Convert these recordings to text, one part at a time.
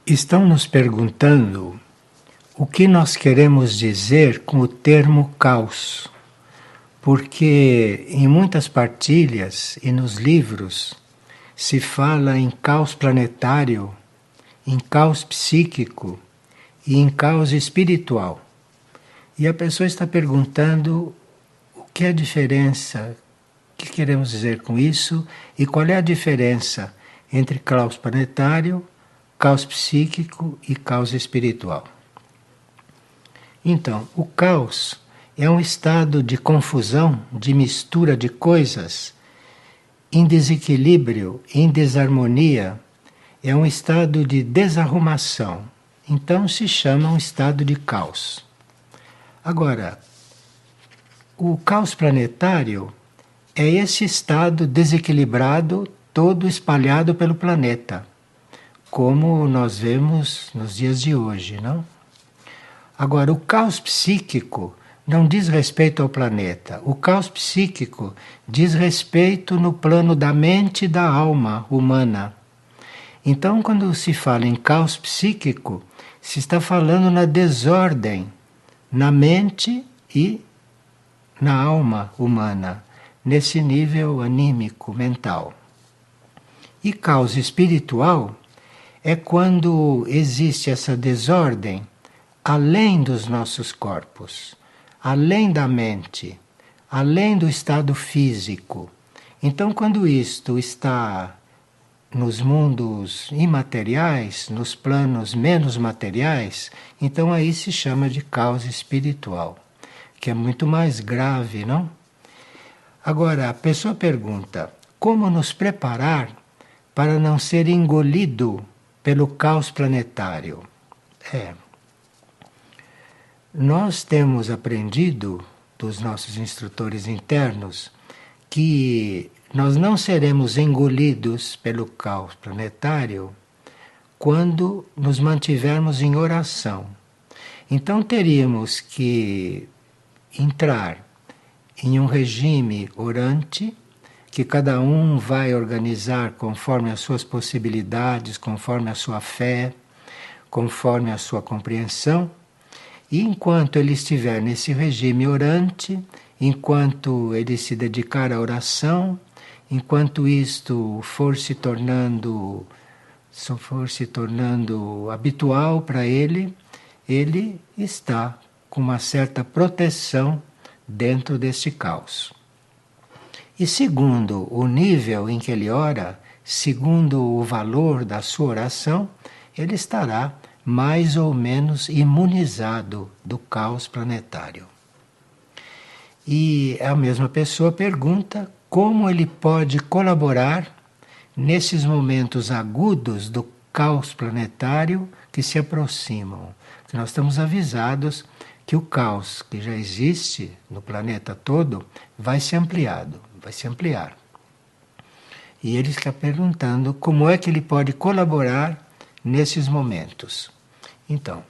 Estão nos perguntando o que nós queremos dizer com o termo caos, porque em muitas partilhas e nos livros se fala em caos planetário, em caos psíquico e em caos espiritual. E a pessoa está perguntando o que é a diferença, o que queremos dizer com isso e qual é a diferença entre caos planetário, caos psíquico e caos espiritual. Então, o caos é um estado de confusão, de mistura de coisas, em desequilíbrio, em desarmonia, é um estado de desarrumação. Então se chama um estado de caos. Agora, o caos planetário é esse estado desequilibrado, todo espalhado pelo planeta, como nós vemos nos dias de hoje, não? Agora, o caos psíquico não diz respeito ao planeta. O caos psíquico diz respeito no plano da mente e da alma humana. Então, quando se fala em caos psíquico, se está falando na desordem na mente e na alma humana, nesse nível anímico, mental. E caos espiritual é quando existe essa desordem além dos nossos corpos, além da mente, além do estado físico. Então, quando isto está nos mundos imateriais, nos planos menos materiais, então aí se chama de caos espiritual, que é muito mais grave, não? Agora, a pessoa pergunta: como nos preparar para não ser engolido pelo caos planetário? Nós temos aprendido dos nossos instrutores internos que nós não seremos engolidos pelo caos planetário quando nos mantivermos em oração. Então teríamos que entrar em um regime orante, que cada um vai organizar conforme as suas possibilidades, conforme a sua fé, conforme a sua compreensão. E enquanto ele estiver nesse regime orante, enquanto ele se dedicar à oração, enquanto isto for se tornando habitual para ele está com uma certa proteção dentro deste caos. E segundo o nível em que ele ora, segundo o valor da sua oração, ele estará mais ou menos imunizado do caos planetário. E a mesma pessoa pergunta como ele pode colaborar nesses momentos agudos do caos planetário que se aproximam. Que nós estamos avisados que o caos que já existe no planeta todo vai ser ampliar. E ele está perguntando como é que ele pode colaborar nesses momentos. Então,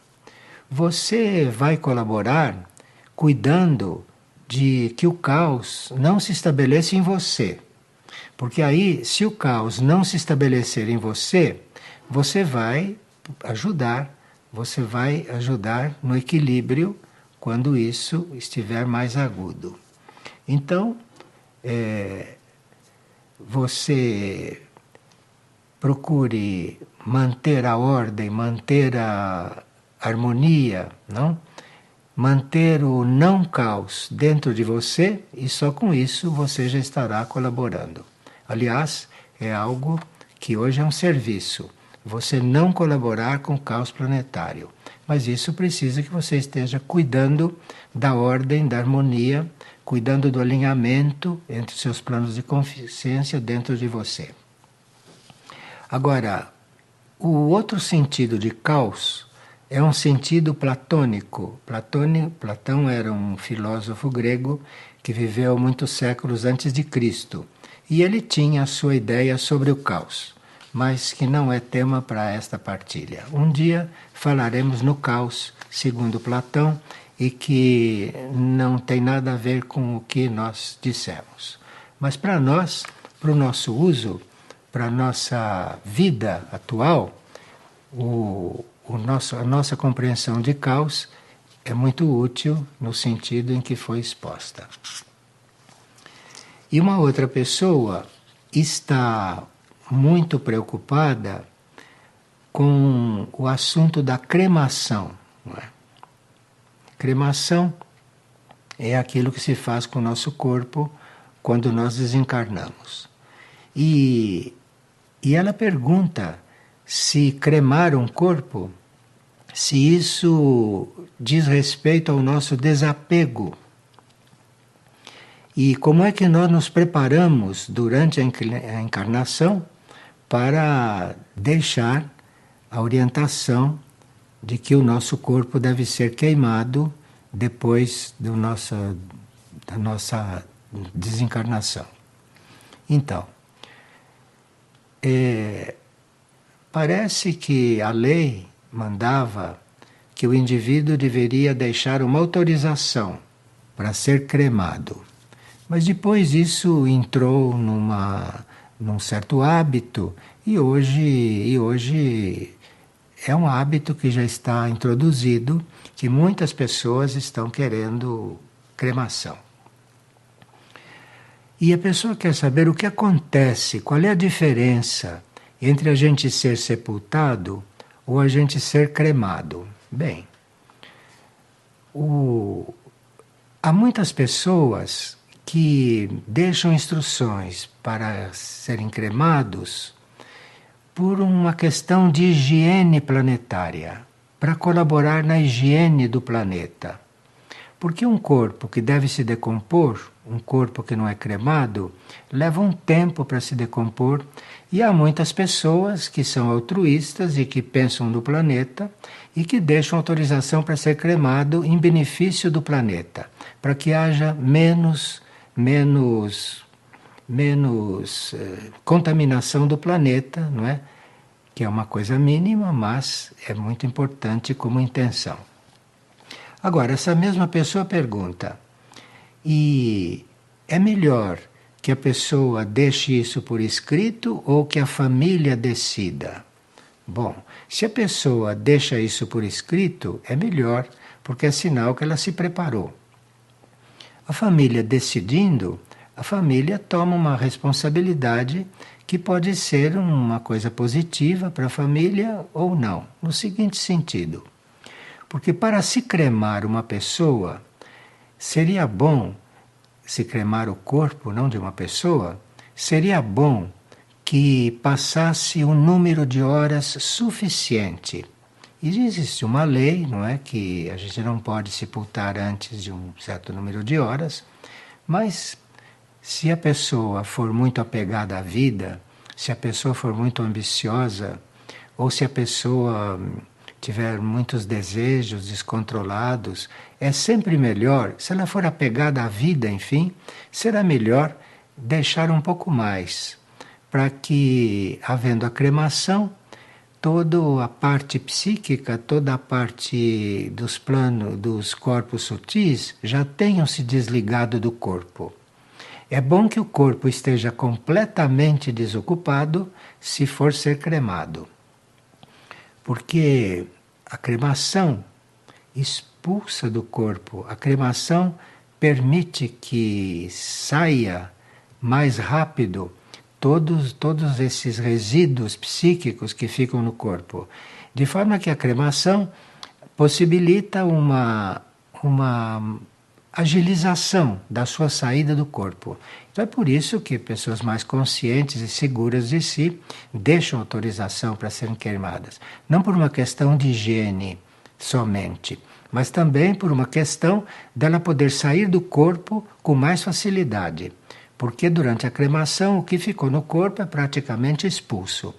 você vai colaborar cuidando de que o caos não se estabeleça em você. Porque aí, se o caos não se estabelecer em você, você vai ajudar no equilíbrio quando isso estiver mais agudo. Então, você procure manter a ordem, manter a harmonia, não? Manter o não caos dentro de você e só com isso você já estará colaborando. Aliás, é algo que hoje é um serviço. Você não colaborar com o caos planetário. Mas isso precisa que você esteja cuidando da ordem, da harmonia, cuidando do alinhamento entre os seus planos de consciência dentro de você. Agora, o outro sentido de caos é um sentido platônico. Platão era um filósofo grego que viveu muitos séculos antes de Cristo. E ele tinha a sua ideia sobre o caos, mas que não é tema para esta partilha. Um dia falaremos no caos, segundo Platão, e que não tem nada a ver com o que nós dissemos. Mas para nós, para o nosso uso, para a nossa vida atual, a nossa compreensão de caos é muito útil no sentido em que foi exposta. E uma outra pessoa está muito preocupada com o assunto da cremação. Não é? Cremação é aquilo que se faz com o nosso corpo quando nós desencarnamos. E ela pergunta se cremar um corpo, se isso diz respeito ao nosso desapego. E como é que nós nos preparamos durante a encarnação para deixar a orientação de que o nosso corpo deve ser queimado depois da nossa desencarnação. Então, parece que a lei mandava que o indivíduo deveria deixar uma autorização para ser cremado. Mas depois isso entrou num certo hábito e hoje é um hábito que já está introduzido, que muitas pessoas estão querendo cremação. E a pessoa quer saber o que acontece, qual é a diferença entre a gente ser sepultado ou a gente ser cremado. Bem, há muitas pessoas que deixam instruções para serem cremados por uma questão de higiene planetária, para colaborar na higiene do planeta. Porque um corpo que deve se decompor, um corpo que não é cremado, leva um tempo para se decompor, e há muitas pessoas que são altruístas e que pensam no planeta e que deixam autorização para ser cremado em benefício do planeta, para que haja menos contaminação do planeta, não é? Que é uma coisa mínima, mas é muito importante como intenção. Agora, essa mesma pessoa pergunta, e é melhor que a pessoa deixe isso por escrito ou que a família decida? Bom, se a pessoa deixa isso por escrito, é melhor, porque é sinal que ela se preparou. A família decidindo, a família toma uma responsabilidade que pode ser uma coisa positiva para a família ou não, no seguinte sentido. Porque para se cremar uma pessoa, seria bom, se cremar o corpo, não de uma pessoa, seria bom que passasse um número de horas suficiente. E existe uma lei, não é, que a gente não pode sepultar antes de um certo número de horas, mas se a pessoa for muito apegada à vida, se a pessoa for muito ambiciosa, ou se a pessoa tiver muitos desejos descontrolados, é sempre melhor, se ela for apegada à vida, enfim, será melhor deixar um pouco mais, para que, havendo a cremação, toda a parte psíquica, toda a parte dos planos, dos corpos sutis, já tenham se desligado do corpo. É bom que o corpo esteja completamente desocupado se for ser cremado. Porque a cremação expulsa do corpo, a cremação permite que saia mais rápido todos esses resíduos psíquicos que ficam no corpo. De forma que a cremação possibilita uma agilização da sua saída do corpo. Então é por isso que pessoas mais conscientes e seguras de si deixam autorização para serem queimadas. Não por uma questão de higiene somente, mas também por uma questão dela poder sair do corpo com mais facilidade. Porque durante a cremação o que ficou no corpo é praticamente expulso.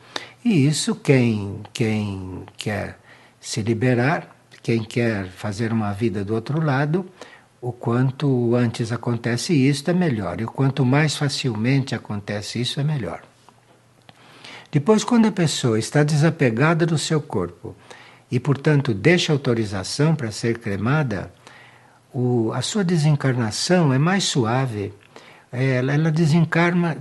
E isso quem quer se liberar, quem quer fazer uma vida do outro lado, o quanto antes acontece isso é melhor. E o quanto mais facilmente acontece isso é melhor. Depois, quando a pessoa está desapegada do seu corpo e, portanto, deixa autorização para ser cremada, a sua desencarnação é mais suave. Ela desencarna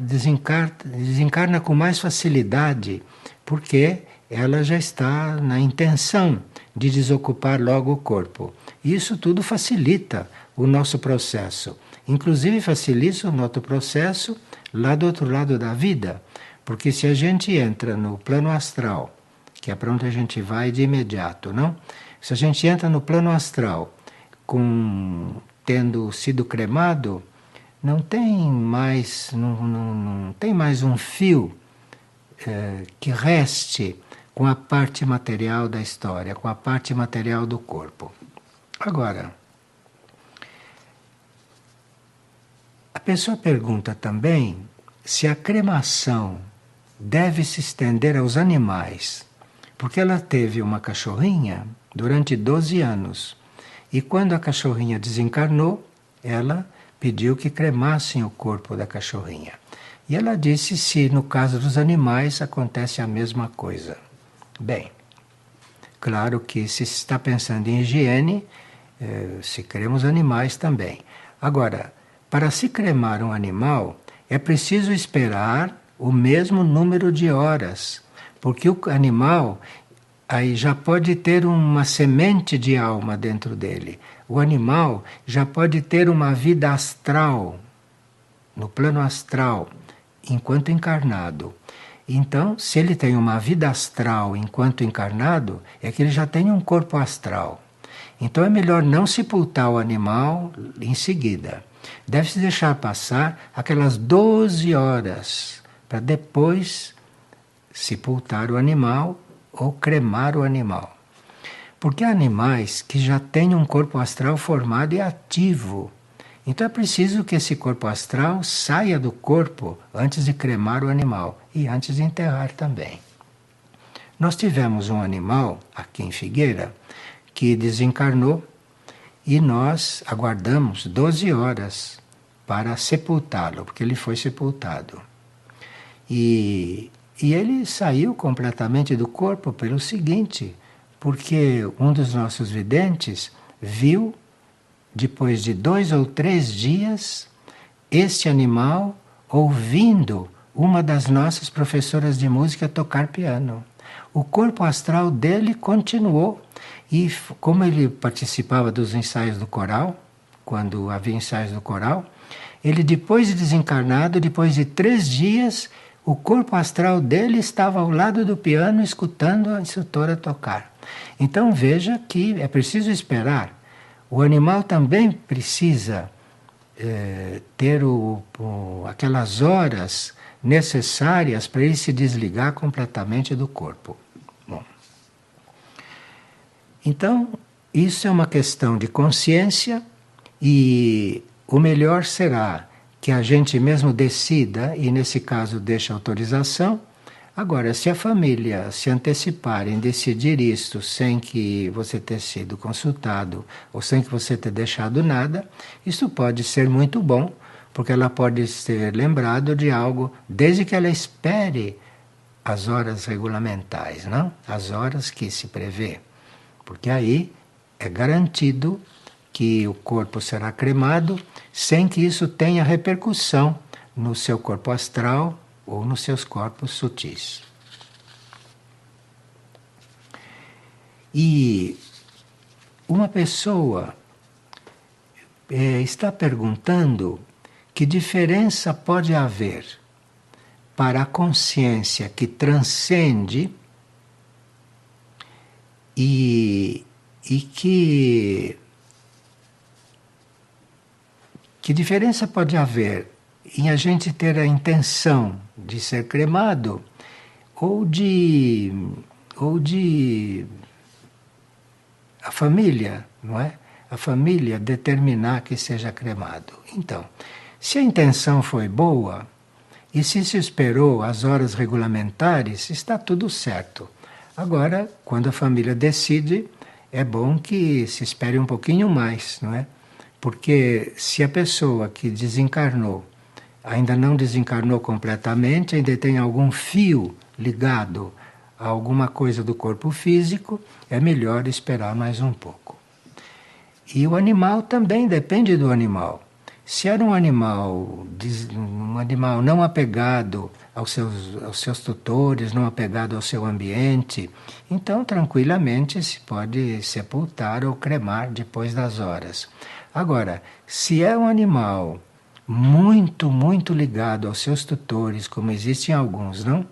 com mais facilidade, porque ela já está na intenção de desocupar logo o corpo. Isso tudo facilita o nosso processo. Inclusive facilita o nosso processo lá do outro lado da vida. Porque se a gente entra no plano astral, que é para onde a gente vai de imediato, não? Se a gente entra no plano astral tendo sido cremado, não tem mais, não tem mais um fio que reste com a parte material da história, com a parte material do corpo. Agora, a pessoa pergunta também se a cremação deve se estender aos animais, porque ela teve uma cachorrinha durante 12 anos e quando a cachorrinha desencarnou, ela pediu que cremassem o corpo da cachorrinha. E ela disse se no caso dos animais acontece a mesma coisa. Bem, claro que se está pensando em higiene, se crema os animais também. Agora, para se cremar um animal, é preciso esperar o mesmo número de horas, porque o animal aí já pode ter uma semente de alma dentro dele. O animal já pode ter uma vida astral, no plano astral, enquanto encarnado. Então, se ele tem uma vida astral enquanto encarnado, é que ele já tem um corpo astral. Então é melhor não sepultar o animal em seguida. Deve-se deixar passar aquelas 12 horas para depois sepultar o animal ou cremar o animal. Porque há animais que já têm um corpo astral formado e ativo. Então é preciso que esse corpo astral saia do corpo antes de cremar o animal e antes de enterrar também. Nós tivemos um animal aqui em Figueira que desencarnou e nós aguardamos 12 horas para sepultá-lo, porque ele foi sepultado. E ele saiu completamente do corpo pelo seguinte, porque um dos nossos videntes viu, depois de 2 ou 3 dias, este animal ouvindo uma das nossas professoras de música tocar piano. O corpo astral dele continuou. E como ele participava dos ensaios do coral, quando havia ensaios do coral, ele depois de desencarnado, depois de 3 dias, o corpo astral dele estava ao lado do piano escutando a instrutora tocar. Então veja que é preciso esperar. O animal também precisa ter aquelas horas necessárias para ele se desligar completamente do corpo. Bom, então, isso é uma questão de consciência e o melhor será que a gente mesmo decida e, nesse caso, deixe autorização. Agora, se a família se antecipar em decidir isto sem que você ter sido consultado ou sem que você ter deixado nada, isso pode ser muito bom, porque ela pode ser lembrado de algo desde que ela espere as horas regulamentares, não? As horas que se prevê. Porque aí é garantido que o corpo será cremado sem que isso tenha repercussão no seu corpo astral ou nos seus corpos sutis. E uma pessoa está perguntando que diferença pode haver para a consciência que transcende e que diferença pode haver em a gente ter a intenção de ser cremado ou de a família, não é? A família determinar que seja cremado. Então, se a intenção foi boa e se esperou as horas regulamentares, está tudo certo. Agora, quando a família decide, é bom que se espere um pouquinho mais, não é? Porque se a pessoa que desencarnou ainda não desencarnou completamente, ainda tem algum fio ligado a alguma coisa do corpo físico, é melhor esperar mais um pouco. E o animal também depende do animal. Se era um animal não apegado aos seus tutores, não apegado ao seu ambiente, então tranquilamente se pode sepultar ou cremar depois das horas. Agora, se é um animal muito ligado aos seus tutores, como existem alguns, não?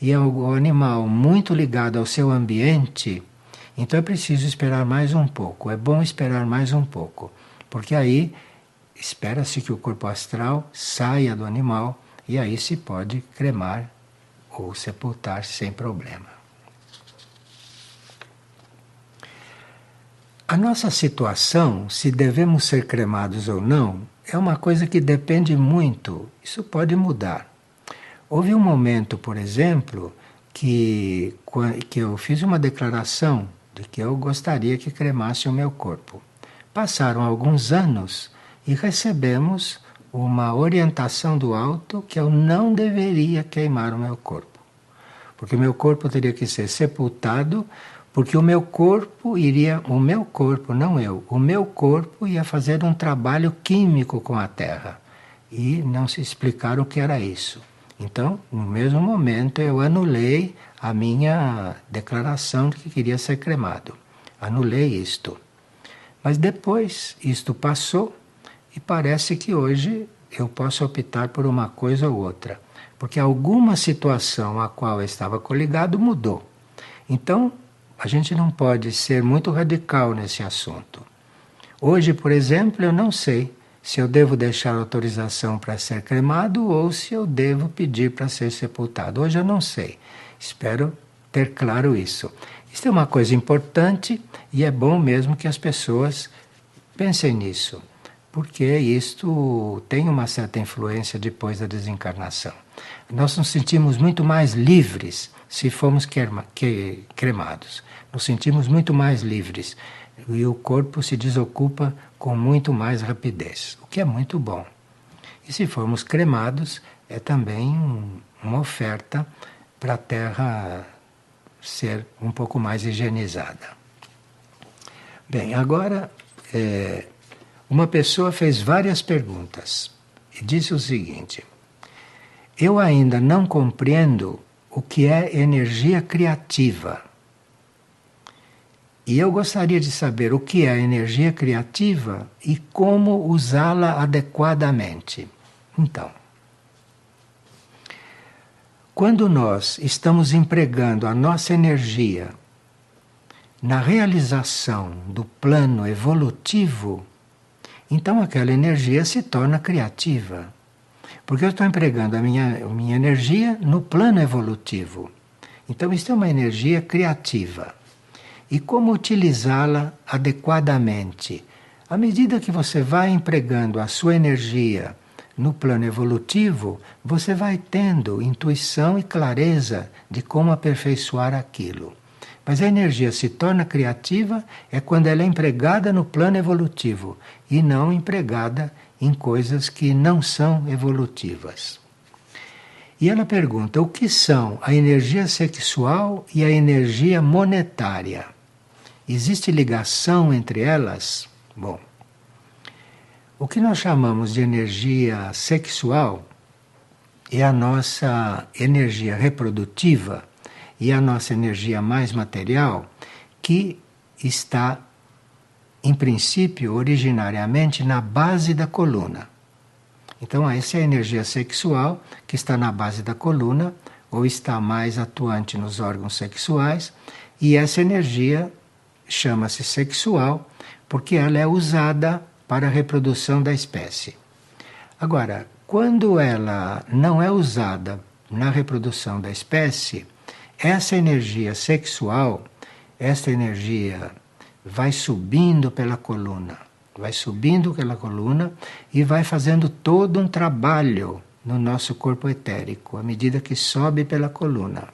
E é um animal muito ligado ao seu ambiente, então é preciso esperar mais um pouco. É bom esperar mais um pouco, porque aí espera-se que o corpo astral saia do animal e aí se pode cremar ou sepultar sem problema. A nossa situação, se devemos ser cremados ou não, é uma coisa que depende muito. Isso pode mudar. Houve um momento, por exemplo, que eu fiz uma declaração de que eu gostaria que cremasse o meu corpo. Passaram alguns anos e recebemos uma orientação do alto que eu não deveria queimar o meu corpo. Porque o meu corpo teria que ser sepultado, porque o meu corpo, não eu, o meu corpo ia fazer um trabalho químico com a Terra. E não se explicaram o que era isso. Então, no mesmo momento, eu anulei a minha declaração de que queria ser cremado. Anulei isto. Mas depois, isto passou e parece que hoje eu posso optar por uma coisa ou outra. Porque alguma situação a qual eu estava coligado mudou. Então, a gente não pode ser muito radical nesse assunto. Hoje, por exemplo, eu não sei se eu devo deixar autorização para ser cremado ou se eu devo pedir para ser sepultado. Hoje eu não sei. Espero ter claro isso. Isso é uma coisa importante e é bom mesmo que as pessoas pensem nisso, porque isto tem uma certa influência depois da desencarnação. Nós nos sentimos muito mais livres se formos cremados. Nos sentimos muito mais livres e o corpo se desocupa com muito mais rapidez, o que é muito bom. E se formos cremados, é também uma oferta para a Terra ser um pouco mais higienizada. Bem, agora uma pessoa fez várias perguntas e disse o seguinte: eu ainda não compreendo o que é energia criativa. E eu gostaria de saber o que é energia criativa e como usá-la adequadamente. Então, quando nós estamos empregando a nossa energia na realização do plano evolutivo, então aquela energia se torna criativa. Porque eu estou empregando a minha energia no plano evolutivo. Então, isso é uma energia criativa. E como utilizá-la adequadamente? À medida que você vai empregando a sua energia no plano evolutivo, você vai tendo intuição e clareza de como aperfeiçoar aquilo. Mas a energia se torna criativa é quando ela é empregada no plano evolutivo e não empregada em coisas que não são evolutivas. E ela pergunta: o que são a energia sexual e a energia monetária? Existe ligação entre elas? Bom, o que nós chamamos de energia sexual é a nossa energia reprodutiva e a nossa energia mais material, que está, em princípio, originariamente na base da coluna. Então, essa é a energia sexual que está na base da coluna ou está mais atuante nos órgãos sexuais, e essa energia chama-se sexual porque ela é usada para a reprodução da espécie. Agora, quando ela não é usada na reprodução da espécie, essa energia sexual, essa energia vai subindo pela coluna e vai fazendo todo um trabalho no nosso corpo etérico, à medida que sobe pela coluna.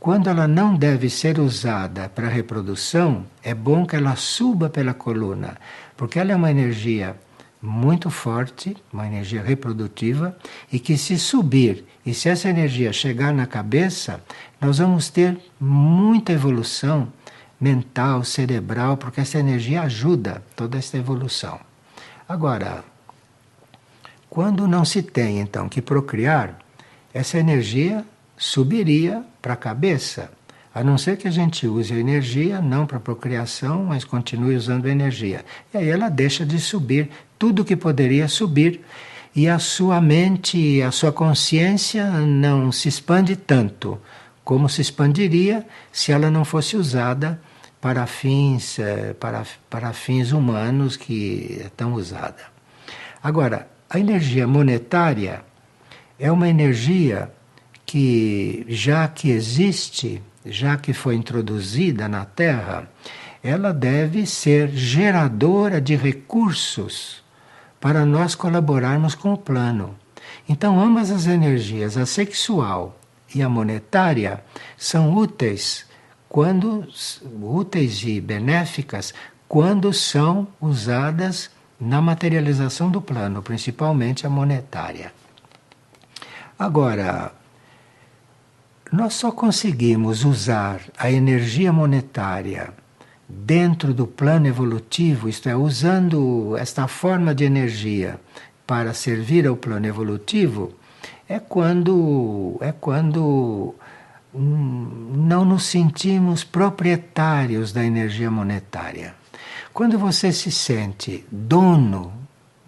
Quando ela não deve ser usada para reprodução, é bom que ela suba pela coluna, porque ela é uma energia muito forte, uma energia reprodutiva, e que se subir, e se essa energia chegar na cabeça, nós vamos ter muita evolução mental, cerebral, porque essa energia ajuda toda essa evolução. Agora, Quando não se tem, então, que procriar, essa energia subiria para a cabeça. A não ser que a gente use a energia, não para procriação, mas continue usando a energia. E aí ela deixa de subir tudo que poderia subir. E a sua mente, a sua consciência não se expande tanto como se expandiria se ela não fosse usada para fins, para fins humanos que é tão usada. Agora, a energia monetária é uma energia que, já que existe, já que foi introduzida na Terra, ela deve ser geradora de recursos para nós colaborarmos com o plano. Então, ambas as energias, a sexual e a monetária, são úteis e benéficas quando são usadas na materialização do plano, principalmente a monetária. Agora, nós só conseguimos usar a energia monetária dentro do plano evolutivo, isto é, usando esta forma de energia para servir ao plano evolutivo, é quando não nos sentimos proprietários da energia monetária. Quando você se sente dono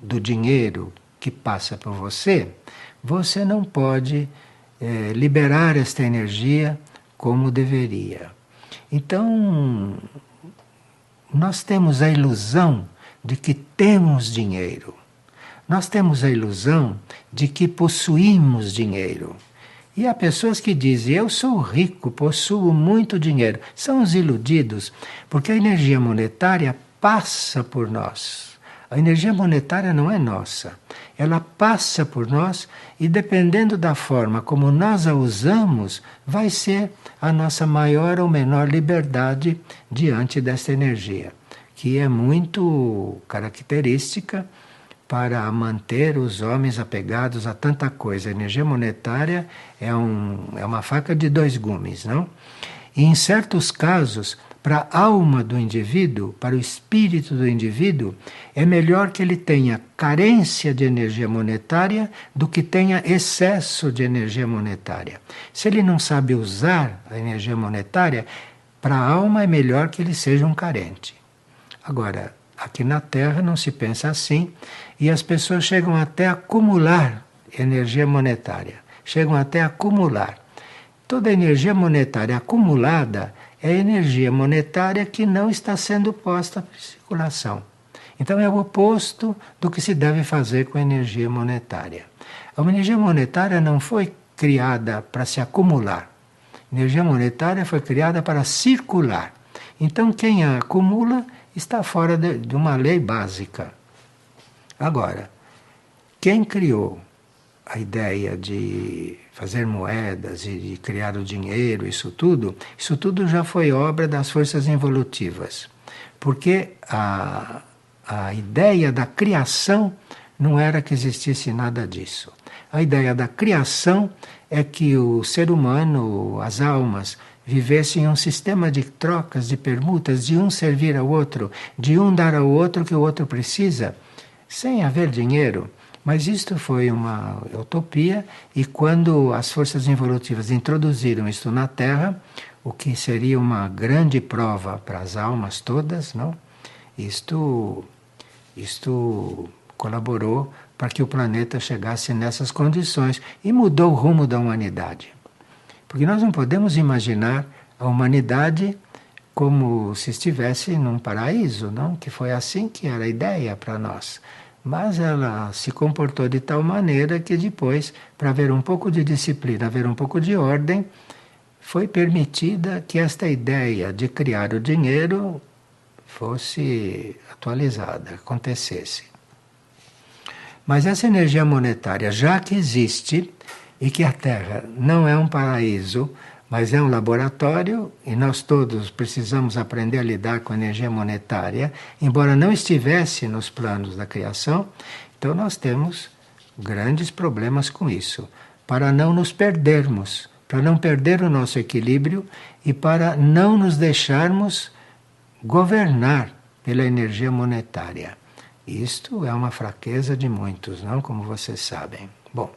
do dinheiro que passa por você, você não pode liberar esta energia como deveria. Então, nós temos a ilusão de que temos dinheiro. Nós temos a ilusão de que possuímos dinheiro. E há pessoas que dizem, eu sou rico, possuo muito dinheiro. São os iludidos, porque a energia monetária passa por nós. A energia monetária não é nossa. Ela passa por nós e, dependendo da forma como nós a usamos, vai ser a nossa maior ou menor liberdade diante dessa energia, que é muito característica para manter os homens apegados a tanta coisa. A energia monetária é uma faca de dois gumes, não? E em certos casos, para a alma do indivíduo, para o espírito do indivíduo, é melhor que ele tenha carência de energia monetária do que tenha excesso de energia monetária. Se ele não sabe usar a energia monetária, para a alma é melhor que ele seja um carente. Agora, aqui na Terra não se pensa assim, e as pessoas chegam até a acumular energia monetária. Chegam até a acumular. Toda energia monetária acumulada é energia monetária que não está sendo posta para circulação. Então é o oposto do que se deve fazer com a energia monetária. A energia monetária não foi criada para se acumular. A energia monetária foi criada para circular. Então quem a acumula está fora de uma lei básica. Agora, quem criou a ideia de fazer moedas e de criar o dinheiro, isso tudo já foi obra das forças involutivas. Porque a ideia da criação não era que existisse nada disso. A ideia da criação é que o ser humano, as almas, vivessem em um sistema de trocas, de permutas, de um servir ao outro, de um dar ao outro o que o outro precisa, sem haver dinheiro. Mas isto foi uma utopia, e quando as forças involutivas introduziram isto na Terra, o que seria uma grande prova para as almas todas, não? Isto colaborou para que o planeta chegasse nessas condições e mudou o rumo da humanidade. Porque nós não podemos imaginar a humanidade como se estivesse num paraíso, não? Que foi assim que era a ideia para nós. Mas ela se comportou de tal maneira que depois, para haver um pouco de disciplina, haver um pouco de ordem, foi permitida que esta ideia de criar o dinheiro fosse atualizada, acontecesse. Mas essa energia monetária, já que existe, e que a Terra não é um paraíso, mas é um laboratório, e nós todos precisamos aprender a lidar com a energia monetária, embora não estivesse nos planos da criação, então nós temos grandes problemas com isso, para não nos perdermos, para não perder o nosso equilíbrio e para não nos deixarmos governar pela energia monetária. Isto é uma fraqueza de muitos, não? Como vocês sabem. Bom,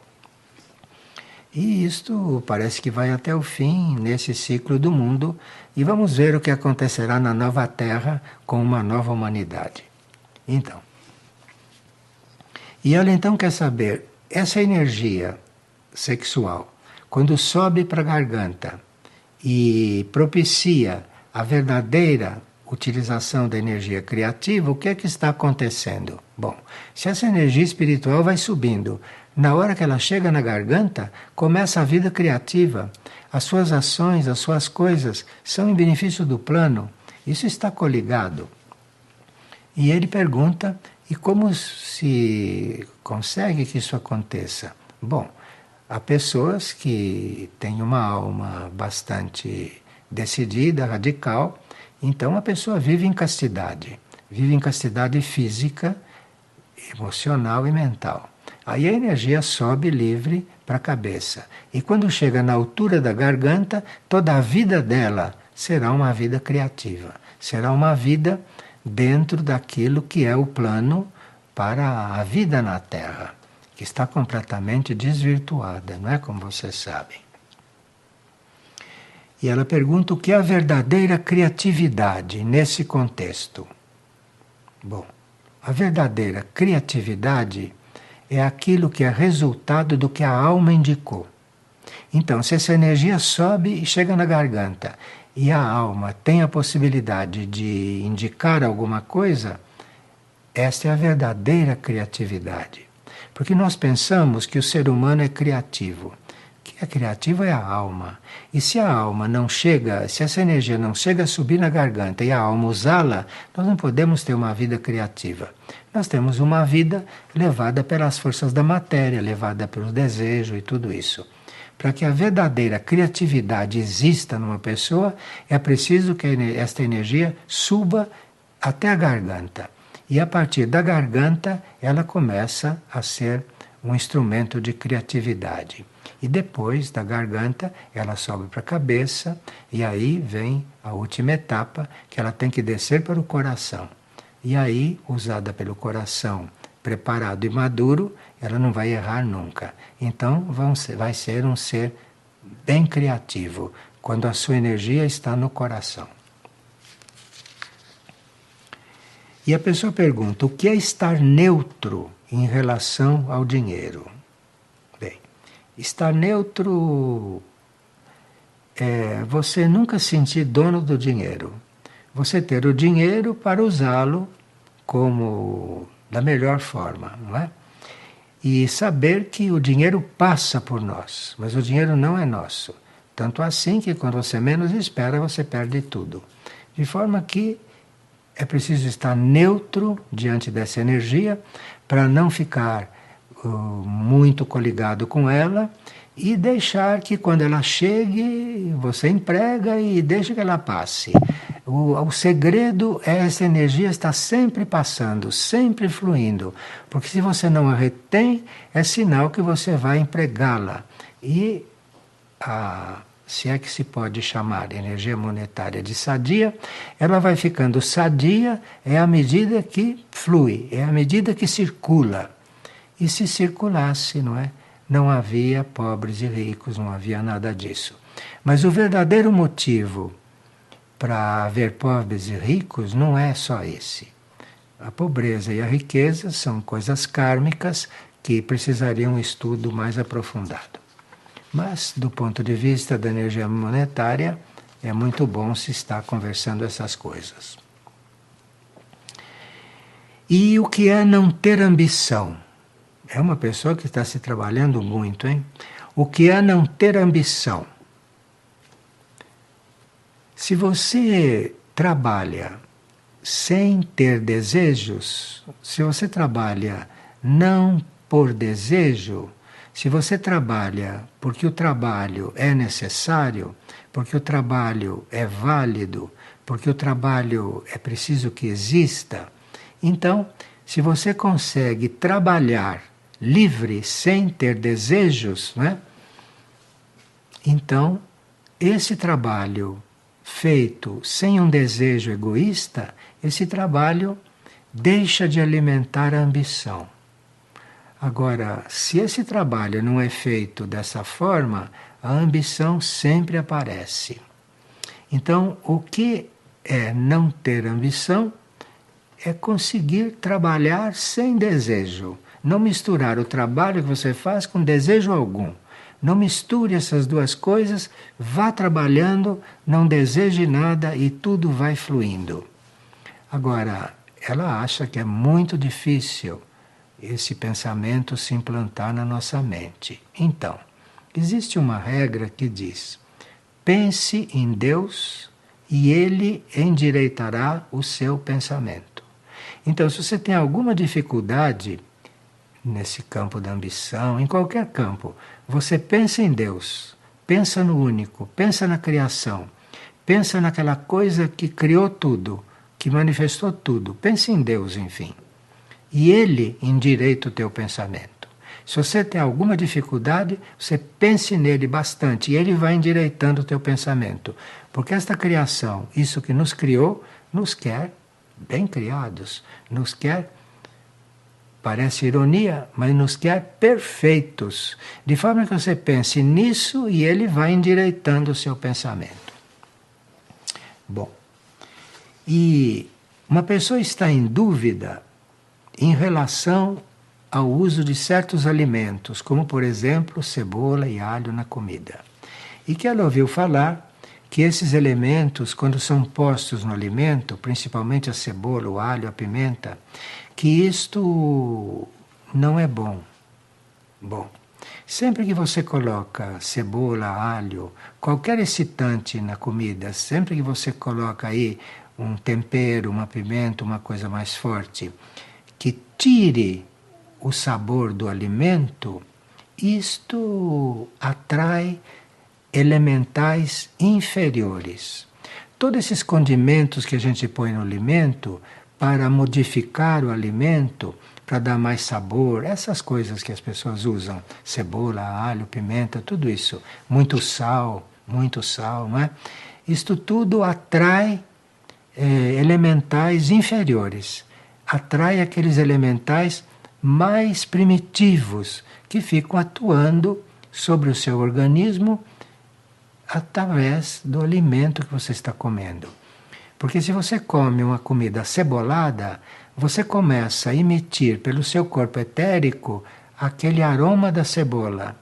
e isto parece que vai até o fim nesse ciclo do mundo e vamos ver o que acontecerá na nova Terra com uma nova humanidade. Então, e ela então quer saber, essa energia sexual, quando sobe para a garganta e propicia a verdadeira utilização da energia criativa, o que é que está acontecendo? Bom, se essa energia espiritual vai subindo, na hora que ela chega na garganta, começa a vida criativa. As suas ações, as suas coisas são em benefício do plano. Isso está coligado. E ele pergunta, e como se consegue que isso aconteça? Bom, há pessoas que têm uma alma bastante decidida, radical, então a pessoa vive em castidade física, emocional e mental. Aí a energia sobe livre para a cabeça. E quando chega na altura da garganta, toda a vida dela será uma vida criativa. Será uma vida dentro daquilo que é o plano para a vida na Terra, que está completamente desvirtuada, não é, como vocês sabem. E ela pergunta o que é a verdadeira criatividade nesse contexto. Bom, a verdadeira criatividade é aquilo que é resultado do que a alma indicou. Então, se essa energia sobe e chega na garganta e a alma tem a possibilidade de indicar alguma coisa, esta é a verdadeira criatividade. Porque nós pensamos que o ser humano é criativo. O que é criativo é a alma. E se a alma não chega, se essa energia não chega a subir na garganta e a alma usá-la, nós não podemos ter uma vida criativa. Nós temos uma vida levada pelas forças da matéria, levada pelos desejos e tudo isso. Para que a verdadeira criatividade exista numa pessoa, é preciso que esta energia suba até a garganta. E a partir da garganta, ela começa a ser um instrumento de criatividade. E depois da garganta, ela sobe para a cabeça, e aí vem a última etapa, que ela tem que descer para o coração. E aí, usada pelo coração preparado e maduro, ela não vai errar nunca. Então, vai ser um ser bem criativo, quando a sua energia está no coração. E a pessoa pergunta, o que é estar neutro em relação ao dinheiro? Bem, estar neutro é você nunca se sentir dono do dinheiro. Você ter o dinheiro para usá-lo como da melhor forma, não é? E saber que o dinheiro passa por nós, mas o dinheiro não é nosso. Tanto assim que quando você menos espera, você perde tudo. De forma que é preciso estar neutro diante dessa energia para não ficar muito coligado com ela e deixar que quando ela chegue, você emprega e deixa que ela passe. O segredo é essa energia estar sempre passando, sempre fluindo. Porque se você não a retém, é sinal que você vai empregá-la. E se é que se pode chamar energia monetária de sadia, ela vai ficando sadia à medida que flui, à medida que circula. E se circulasse, não é? Não havia pobres e ricos, não havia nada disso. Mas o verdadeiro motivo para haver pobres e ricos não é só esse. A pobreza e a riqueza são coisas kármicas que precisariam um estudo mais aprofundado. Mas, do ponto de vista da energia monetária, é muito bom se estar conversando essas coisas. E o que é não ter ambição? É uma pessoa que está se trabalhando muito, hein? O que é não ter ambição? Se você trabalha sem ter desejos, se você trabalha não por desejo, se você trabalha porque o trabalho é necessário, porque o trabalho é válido, porque o trabalho é preciso que exista, então, se você consegue trabalhar livre, sem ter desejos, né? Então, esse trabalho feito sem um desejo egoísta, esse trabalho deixa de alimentar a ambição. Agora, se esse trabalho não é feito dessa forma, a ambição sempre aparece. Então, o que é não ter ambição é conseguir trabalhar sem desejo. Não misturar o trabalho que você faz com desejo algum. Não misture essas duas coisas, vá trabalhando, não deseje nada e tudo vai fluindo. Agora, ela acha que é muito difícil esse pensamento se implantar na nossa mente. Então, existe uma regra que diz: pense em Deus e Ele endireitará o seu pensamento. Então, se você tem alguma dificuldade nesse campo da ambição, em qualquer campo, você pensa em Deus, pensa no único, pensa na criação, pensa naquela coisa que criou tudo, que manifestou tudo. Pense em Deus, enfim. E Ele endireita o teu pensamento. Se você tem alguma dificuldade, você pense nele bastante e Ele vai endireitando o teu pensamento. Porque esta criação, isso que nos criou, nos quer bem criados, nos quer, parece ironia, mas nos quer perfeitos. De forma que você pense nisso e Ele vai endireitando o seu pensamento. Bom, e uma pessoa está em dúvida em relação ao uso de certos alimentos, como por exemplo cebola e alho na comida. E que ela ouviu falar que esses elementos, quando são postos no alimento, principalmente a cebola, o alho, a pimenta, que isto não é bom. Bom, sempre que você coloca cebola, alho, qualquer excitante na comida, sempre que você coloca aí um tempero, uma pimenta, uma coisa mais forte, que tire o sabor do alimento, isto atrai elementais inferiores. Todos esses condimentos que a gente põe no alimento para modificar o alimento, para dar mais sabor, essas coisas que as pessoas usam, cebola, alho, pimenta, tudo isso, muito sal, não é? Isto tudo atrai elementais inferiores, atrai aqueles elementais mais primitivos que ficam atuando sobre o seu organismo através do alimento que você está comendo. Porque se você come uma comida cebolada, você começa a emitir pelo seu corpo etérico aquele aroma da cebola,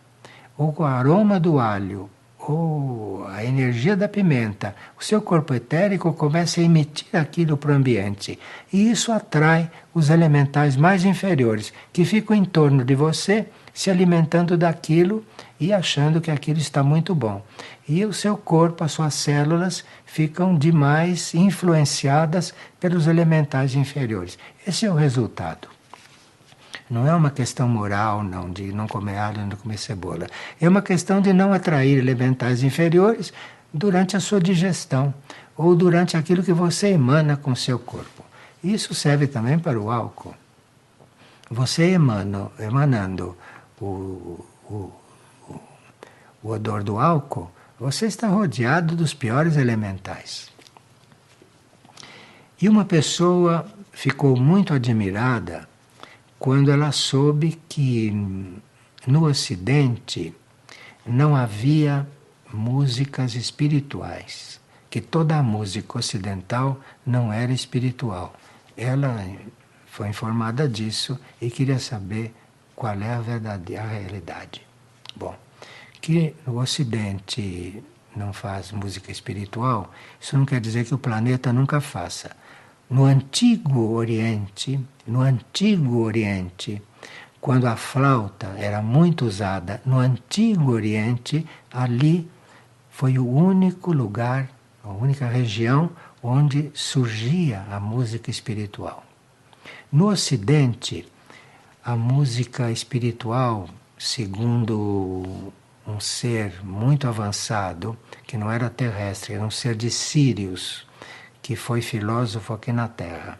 ou o aroma do alho, ou a energia da pimenta. O seu corpo etérico começa a emitir aquilo para o ambiente. E isso atrai os elementais mais inferiores, que ficam em torno de você, se alimentando daquilo e achando que aquilo está muito bom. E o seu corpo, as suas células, ficam demais influenciadas pelos elementais inferiores. Esse é o resultado. Não é uma questão moral, não, de não comer alho, não comer cebola. É uma questão de não atrair elementais inferiores durante a sua digestão ou durante aquilo que você emana com o seu corpo. Isso serve também para o álcool. Você emanando o odor do álcool, você está rodeado dos piores elementais. E uma pessoa ficou muito admirada quando ela soube que no Ocidente não havia músicas espirituais, que toda a música ocidental não era espiritual. Ela foi informada disso e queria saber qual é a verdadeira realidade. Bom, que o Ocidente não faz música espiritual, isso não quer dizer que o planeta nunca faça. No Antigo Oriente, quando a flauta era muito usada, no Antigo Oriente, ali foi o único lugar, a única região onde surgia a música espiritual. No Ocidente, a música espiritual, segundo um ser muito avançado, que não era terrestre, era um ser de Sírios, que foi filósofo aqui na Terra.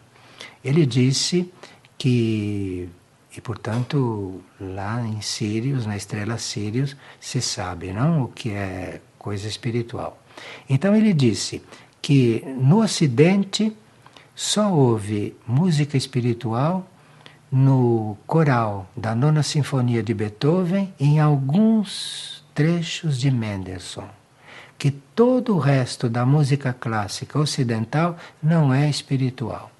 Ele disse que, e portanto, lá em Sírios, na estrela Sírios, se sabe, não, o que é coisa espiritual. Então ele disse que no Ocidente só houve música espiritual no coral da Nona Sinfonia de Beethoven e em alguns trechos de Mendelssohn. Que todo o resto da música clássica ocidental não é espiritual.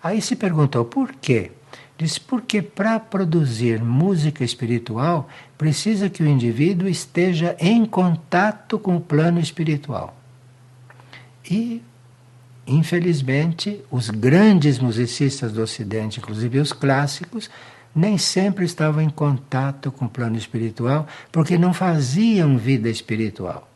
Aí se perguntou por quê? Diz porque para produzir música espiritual precisa que o indivíduo esteja em contato com o plano espiritual. E, infelizmente, os grandes musicistas do Ocidente, inclusive os clássicos, nem sempre estavam em contato com o plano espiritual porque não faziam vida espiritual.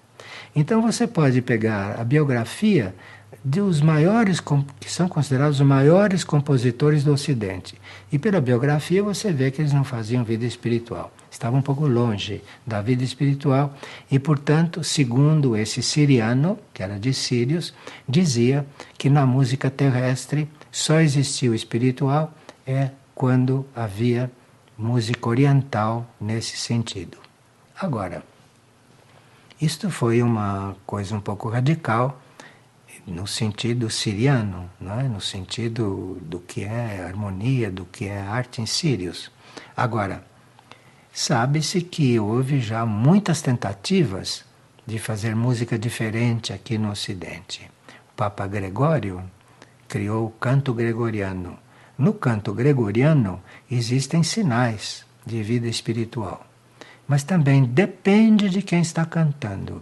Então você pode pegar a biografia dos maiores, que são considerados os maiores compositores do Ocidente. E pela biografia você vê que eles não faziam vida espiritual. Estavam um pouco longe da vida espiritual e, portanto, segundo esse siriano, que era de Sírios, dizia que na música terrestre só existia o espiritual quando havia música oriental nesse sentido. Agora, isto foi uma coisa um pouco radical no sentido siriano, não é? No sentido do que é harmonia, do que é arte em Sírios. Agora, sabe-se que houve já muitas tentativas de fazer música diferente aqui no Ocidente. O Papa Gregório criou o canto gregoriano. No canto gregoriano existem sinais de vida espiritual. Mas também depende de quem está cantando.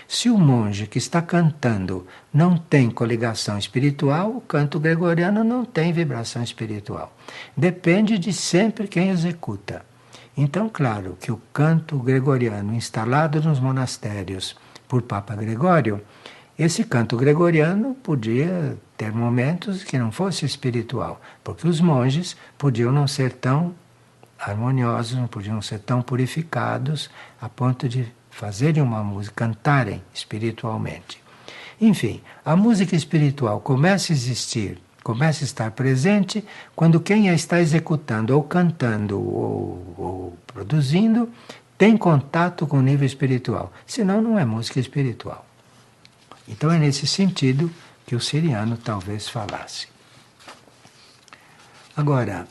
Se o monge que está cantando não tem coligação espiritual, o canto gregoriano não tem vibração espiritual. Depende de sempre quem executa. Então, claro que o canto gregoriano instalado nos monastérios por Papa Gregório, esse canto gregoriano podia ter momentos que não fosse espiritual, porque os monges podiam não ser tão harmoniosos, não podiam ser tão purificados a ponto de fazerem uma música, cantarem espiritualmente. Enfim, a música espiritual começa a existir, começa a estar presente quando quem a está executando, ou cantando, ou produzindo, tem contato com o nível espiritual. Senão não é música espiritual. Então é nesse sentido que o siriano talvez falasse. Agora,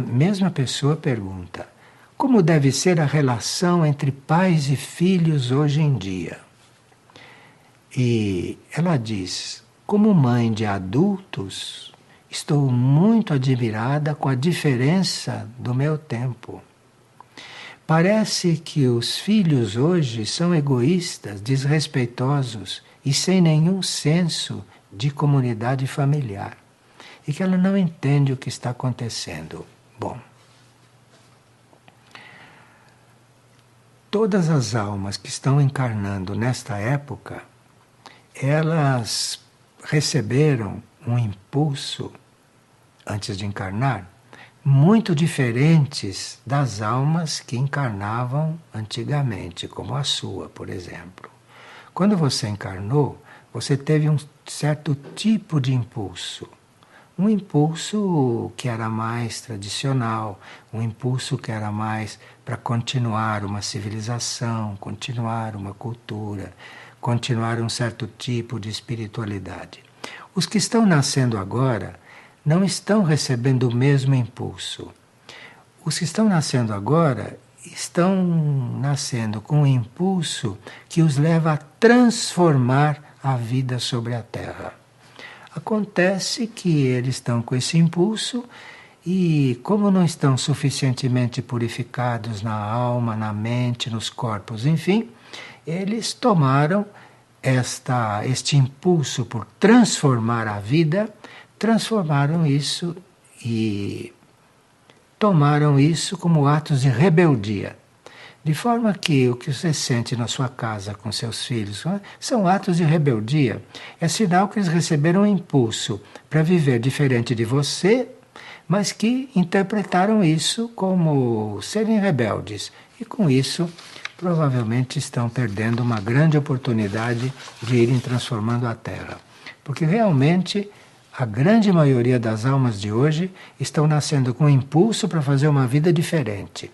mesma pessoa pergunta: como deve ser a relação entre pais e filhos hoje em dia? E ela diz: como mãe de adultos, estou muito admirada com a diferença do meu tempo. Parece que os filhos hoje são egoístas, desrespeitosos e sem nenhum senso de comunidade familiar. E que ela não entende o que está acontecendo. Bom, todas as almas que estão encarnando nesta época, elas receberam um impulso, antes de encarnar, muito diferentes das almas que encarnavam antigamente, como a sua, por exemplo. Quando você encarnou, você teve um certo tipo de impulso. Um impulso que era mais tradicional, um impulso que era mais para continuar uma civilização, continuar uma cultura, continuar um certo tipo de espiritualidade. Os que estão nascendo agora não estão recebendo o mesmo impulso. Os que estão nascendo agora estão nascendo com um impulso que os leva a transformar a vida sobre a Terra. Acontece que eles estão com esse impulso e, como não estão suficientemente purificados na alma, na mente, nos corpos, enfim, eles tomaram este impulso por transformar a vida, transformaram isso e tomaram isso como atos de rebeldia. De forma que o que você sente na sua casa com seus filhos são atos de rebeldia. É sinal que eles receberam um impulso para viver diferente de você, mas que interpretaram isso como serem rebeldes. E com isso, provavelmente estão perdendo uma grande oportunidade de irem transformando a Terra. Porque realmente a grande maioria das almas de hoje estão nascendo com um impulso para fazer uma vida diferente.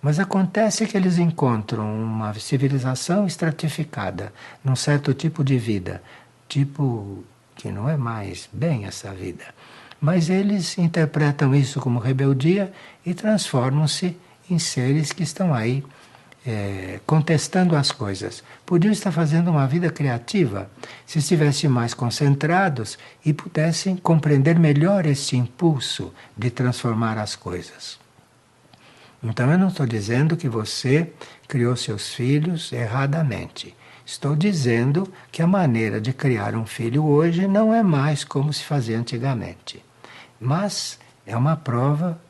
Mas acontece que eles encontram uma civilização estratificada, num certo tipo de vida, tipo que não é mais bem essa vida. Mas eles interpretam isso como rebeldia e transformam-se em seres que estão aí contestando as coisas. Podiam estar fazendo uma vida criativa se estivessem mais concentrados e pudessem compreender melhor esse impulso de transformar as coisas. Então eu não estou dizendo que você criou seus filhos erradamente. Estou dizendo que a maneira de criar um filho hoje não é mais como se fazia antigamente. Mas é uma prova,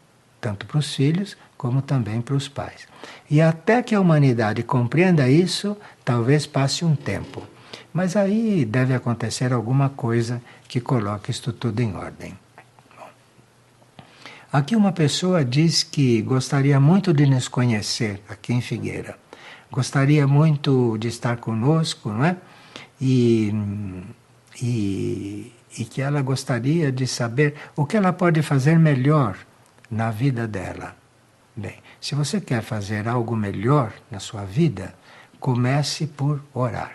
tanto para os filhos como também para os pais. E até que a humanidade compreenda isso, talvez passe um tempo. Mas aí deve acontecer alguma coisa que coloque isto tudo em ordem. Bom. Aqui uma pessoa diz que gostaria muito de nos conhecer aqui em Figueira. Gostaria muito de estar conosco, não é? E que ela gostaria de saber o que ela pode fazer melhor na vida dela. Bem, se você quer fazer algo melhor na sua vida, comece por orar.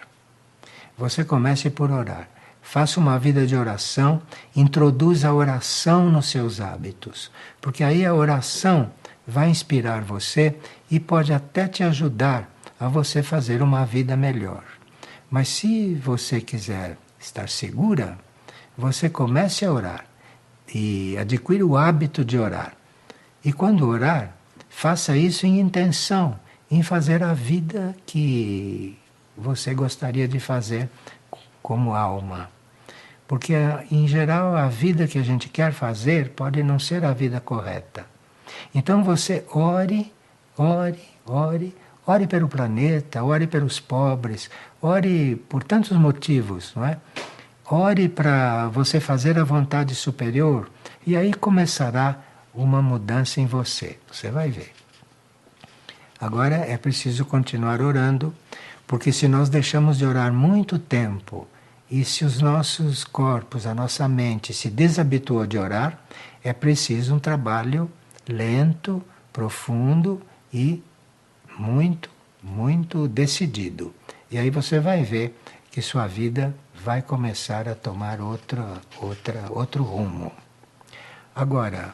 Você comece por orar. Faça uma vida de oração, introduza a oração nos seus hábitos, porque aí a oração vai inspirar você e pode até te ajudar a você fazer uma vida melhor. Mas se você quiser estar segura, você comece a orar e adquira o hábito de orar. E quando orar, faça isso em intenção, em fazer a vida que você gostaria de fazer como alma. Porque, em geral, a vida que a gente quer fazer pode não ser a vida correta. Então você ore, ore, ore, ore pelo planeta, ore pelos pobres, ore por tantos motivos, não é? Ore para você fazer a vontade superior e aí começará uma mudança em você. Você vai ver. Agora é preciso continuar orando, porque se nós deixamos de orar muito tempo e se os nossos corpos, a nossa mente se desabituou de orar, é preciso um trabalho lento, profundo e muito, muito decidido. E aí você vai ver que sua vida vai começar a tomar outro rumo. Agora,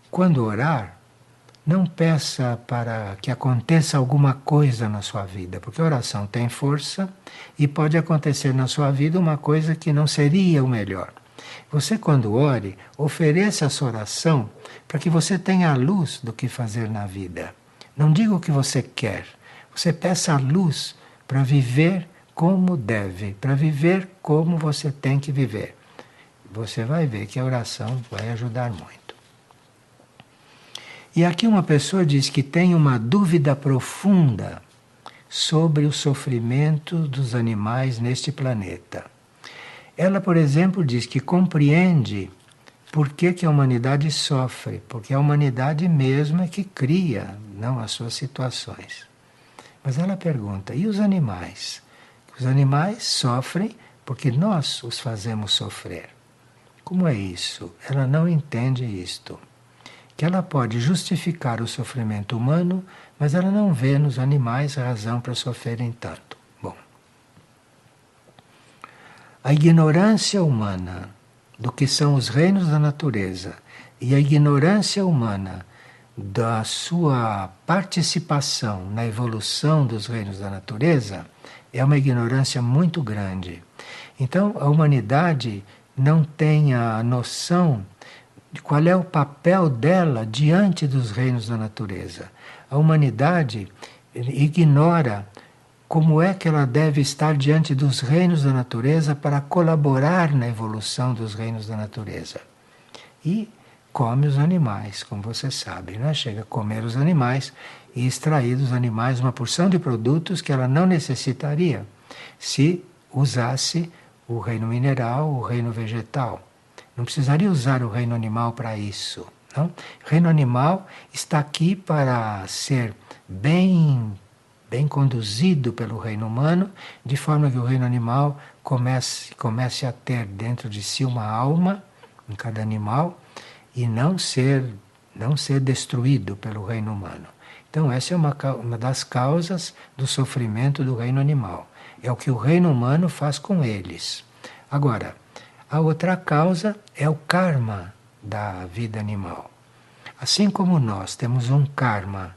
quando orar, não peça para que aconteça alguma coisa na sua vida, porque a oração tem força e pode acontecer na sua vida uma coisa que não seria o melhor. Você, quando ore, ofereça essa oração para que você tenha a luz do que fazer na vida. Não diga o que você quer, você peça a luz para viver como deve, para viver como você tem que viver. Você vai ver que a oração vai ajudar muito. E aqui uma pessoa diz que tem uma dúvida profunda sobre o sofrimento dos animais neste planeta. Ela, por exemplo, diz que compreende por que a humanidade sofre, porque a humanidade mesma é que cria, não as suas situações. Mas ela pergunta, e os animais? Os animais sofrem porque nós os fazemos sofrer. Como é isso? Ela não entende isto. Que ela pode justificar o sofrimento humano, mas ela não vê nos animais razão para sofrerem tanto. Bom, a ignorância humana do que são os reinos da natureza e a ignorância humana da sua participação na evolução dos reinos da natureza é uma ignorância muito grande. Então, a humanidade não tem a noção de qual é o papel dela diante dos reinos da natureza. A humanidade ignora como é que ela deve estar diante dos reinos da natureza para colaborar na evolução dos reinos da natureza. E come os animais, como você sabe, né? Chega a comer os animais e extrair dos animais uma porção de produtos que ela não necessitaria se usasse o reino mineral, o reino vegetal. Não precisaria usar o reino animal para isso. Não? O reino animal está aqui para ser bem conduzido pelo reino humano, de forma que o reino animal comece a ter dentro de si uma alma, em cada animal, e não ser destruído pelo reino humano. Então essa é uma das causas do sofrimento do reino animal. É o que o reino humano faz com eles. Agora, A outra causa é o karma da vida animal. Assim como nós temos um karma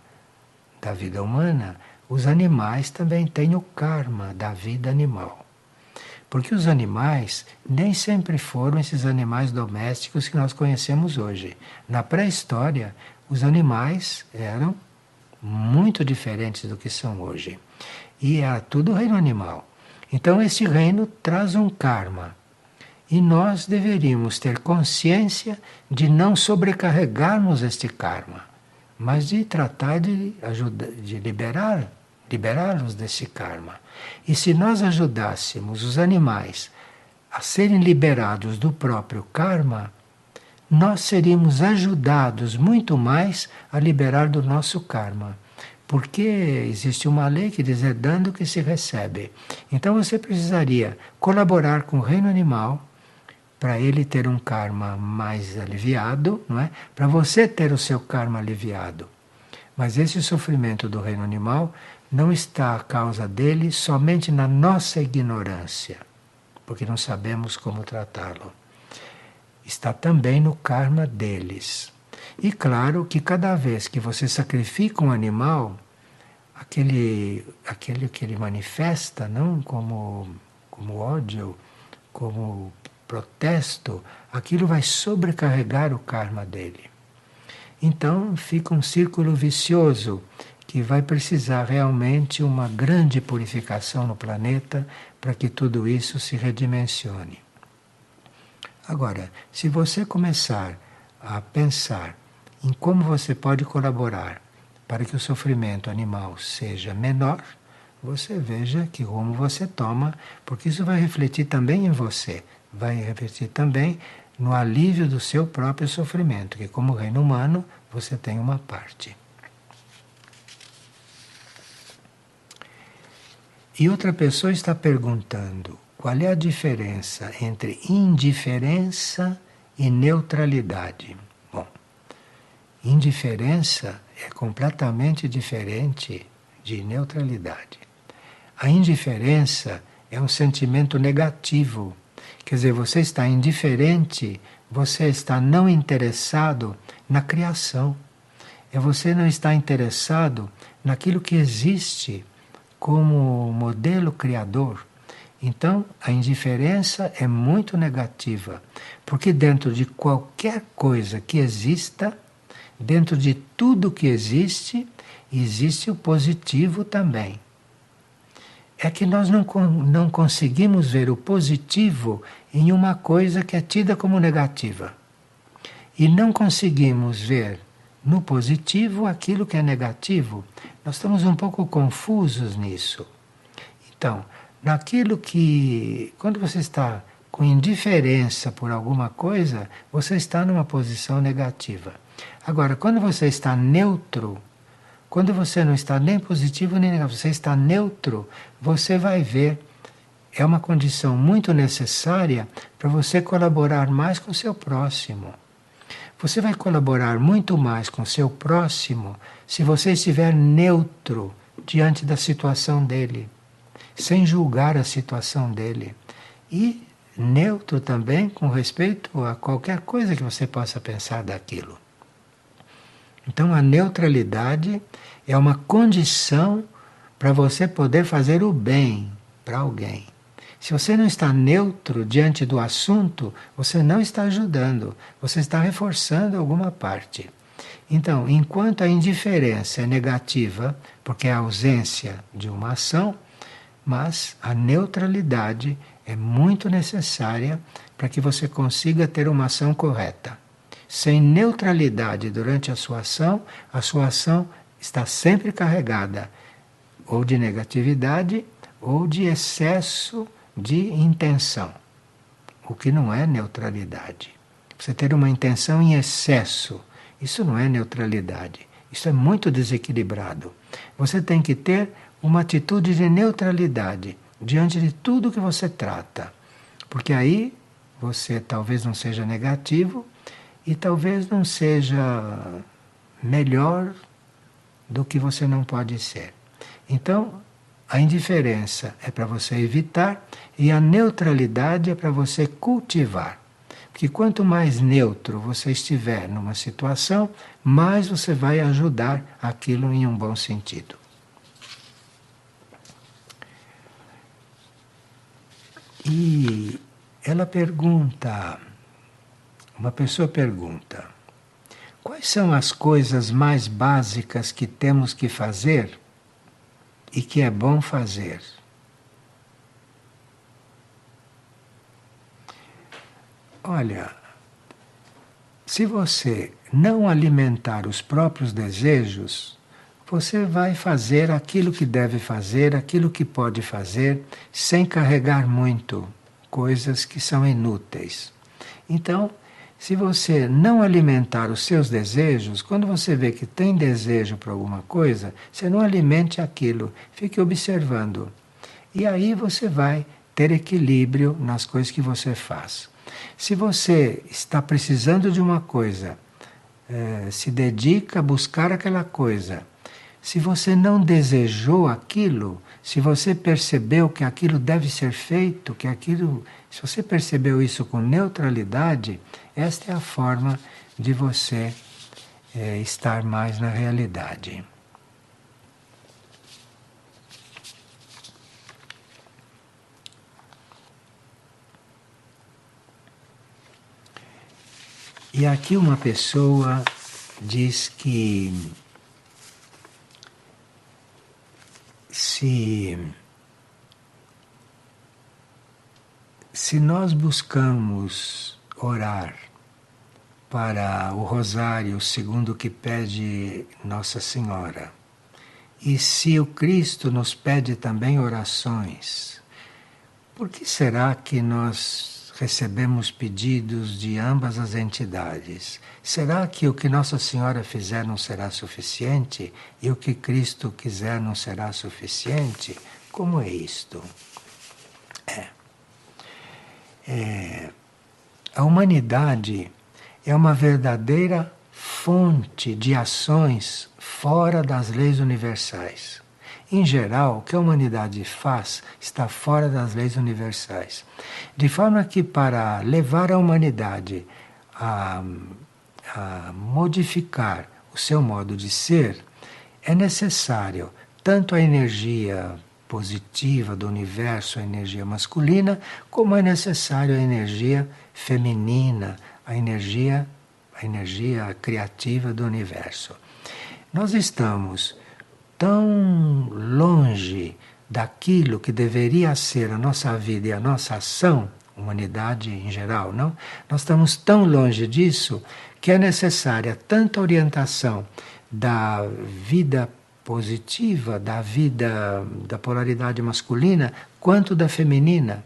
da vida humana, os animais também têm o karma da vida animal. Porque os animais nem sempre foram esses animais domésticos que nós conhecemos hoje. Na pré-história, os animais eram muito diferentes do que são hoje. E era tudo reino animal. Então, esse reino traz um karma. E nós deveríamos ter consciência de não sobrecarregarmos este karma, mas de tratar de ajudar, de liberá-los desse karma. E se nós ajudássemos os animais a serem liberados do próprio karma, nós seríamos ajudados muito mais a liberar do nosso karma. Porque existe uma lei que diz é dando que se recebe. Então você precisaria colaborar com o reino animal para ele ter um karma mais aliviado, não é? Para você ter o seu karma aliviado. Mas esse sofrimento do reino animal não está a causa dele somente na nossa ignorância, porque não sabemos como tratá-lo. Está também no karma deles. E claro que cada vez que você sacrifica um animal, aquele que ele manifesta, não como ódio, como protesto, aquilo vai sobrecarregar o karma dele. Então fica um círculo vicioso que vai precisar realmente uma grande purificação no planeta para que tudo isso se redimensione. Agora, se você começar a pensar em como você pode colaborar para que o sofrimento animal seja menor, você veja que rumo você toma, porque isso vai refletir também em você, vai refletir também no alívio do seu próprio sofrimento, que como reino humano você tem uma parte. E outra pessoa está perguntando qual é a diferença entre indiferença e neutralidade. Bom, indiferença é completamente diferente de neutralidade. A indiferença é um sentimento negativo. Quer dizer, você está indiferente, você está não interessado na criação. Você não está interessado naquilo que existe como modelo criador. Então, a indiferença é muito negativa, porque dentro de qualquer coisa que exista, dentro de tudo que existe, existe o positivo também. É que nós não conseguimos ver o positivo em uma coisa que é tida como negativa. E não conseguimos ver no positivo aquilo que é negativo. Nós estamos um pouco confusos nisso. Então, naquilo que, quando você está com indiferença por alguma coisa, você está numa posição negativa. Agora, quando você está neutro, quando você não está nem positivo nem negativo, você está neutro, você vai ver, é uma condição muito necessária para você colaborar mais com o seu próximo. Você vai colaborar muito mais com o seu próximo se você estiver neutro diante da situação dele, sem julgar a situação dele. E neutro também com respeito a qualquer coisa que você possa pensar daquilo. Então a neutralidade é uma condição para você poder fazer o bem para alguém. Se você não está neutro diante do assunto, você não está ajudando, você está reforçando alguma parte. Então, enquanto a indiferença é negativa, porque é a ausência de uma ação, mas a neutralidade é muito necessária para que você consiga ter uma ação correta. Sem neutralidade durante a sua ação está sempre carregada ou de negatividade ou de excesso de intenção, o que não é neutralidade. Você ter uma intenção em excesso, isso não é neutralidade, isso é muito desequilibrado. Você tem que ter uma atitude de neutralidade diante de tudo que você trata, porque aí você talvez não seja negativo e talvez não seja melhor do que você não pode ser. Então, a indiferença é para você evitar e a neutralidade é para você cultivar. Porque quanto mais neutro você estiver numa situação, mais você vai ajudar aquilo em um bom sentido. E ela pergunta, uma pessoa pergunta, quais são as coisas mais básicas que temos que fazer e que é bom fazer? Olha, se você não alimentar os próprios desejos, você vai fazer aquilo que deve fazer, aquilo que pode fazer, sem carregar muito coisas que são inúteis. Então, se você não alimentar os seus desejos, quando você vê que tem desejo para alguma coisa, você não alimente aquilo, fique observando. E aí você vai ter equilíbrio nas coisas que você faz. Se você está precisando de uma coisa, se dedica a buscar aquela coisa. Se você não desejou aquilo, se você percebeu que aquilo deve ser feito, que aquilo, se você percebeu isso com neutralidade, esta é a forma de você estar mais na realidade. E aqui uma pessoa diz que se nós buscamos orar para o rosário segundo o que pede Nossa Senhora, e se o Cristo nos pede também orações, por que será que nós recebemos pedidos de ambas as entidades? Será que o que Nossa Senhora fizer não será suficiente e o que Cristo quiser não será suficiente? Como é isto? A humanidade é uma verdadeira fonte de ações fora das leis universais. Em geral, o que a humanidade faz está fora das leis universais. De forma que, para levar a humanidade a modificar o seu modo de ser, é necessário tanto a energia positiva do universo, a energia masculina, como é necessário a energia feminina, a energia criativa do universo. Nós estamos tão longe daquilo que deveria ser a nossa vida e a nossa ação, humanidade em geral, não? Nós estamos tão longe disso que é necessária tanto a orientação da vida positiva, da vida da polaridade masculina, quanto da feminina.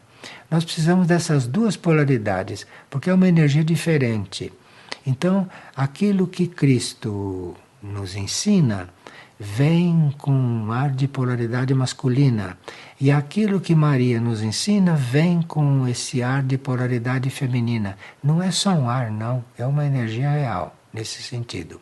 Nós precisamos dessas duas polaridades, porque é uma energia diferente. Então, aquilo que Cristo nos ensina vem com um ar de polaridade masculina. E aquilo que Maria nos ensina vem com esse ar de polaridade feminina. Não é só um ar, não. É uma energia real, nesse sentido.